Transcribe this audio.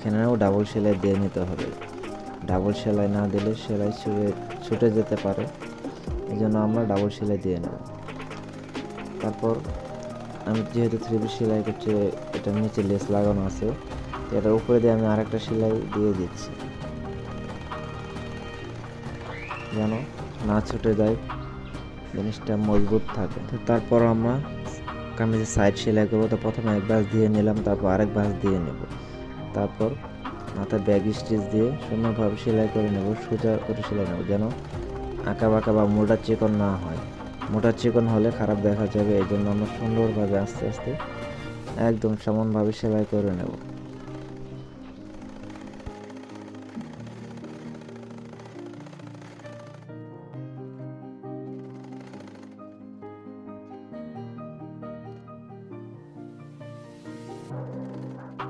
এখানেও ডাবল সেলাই দিয়ে নিতে হবে। ডাবল সেলাই না দিলে সেলাই ছুটে যেতে পারে, এই জন্য আমরা ডাবল সেলাই দিয়ে নেব। তারপর আমি যেহেতু 3 পিস সেলাই করছি, এটার নিচে লেস লাগানো আছে, এটার উপরে দিয়ে আমি আরেকটা সেলাই দিয়ে দিচ্ছি যেন না ছুটে যায়, জিনিসটা মজবুত থাকে। তো তারপর আমরা কামিজের সাইড সেলাই করবো। তো প্রথমে এক ভাঁজ দিয়ে নিলাম, তারপর আরেক ভাঁজ দিয়ে নেব, তারপর মাথায় ব্যাগ স্টিচ দিয়ে সুন্দরভাবে সেলাই করে নেব, সোজা করে সেলাই নেব যেন আঁকা বাঁকা বা মোটা চিকন না হয়। মোটা চিকন হলে খারাপ দেখা যাবে, এই জন্য আমরা সুন্দরভাবে আস্তে আস্তে একদম সমানভাবে সেলাই করে নেব।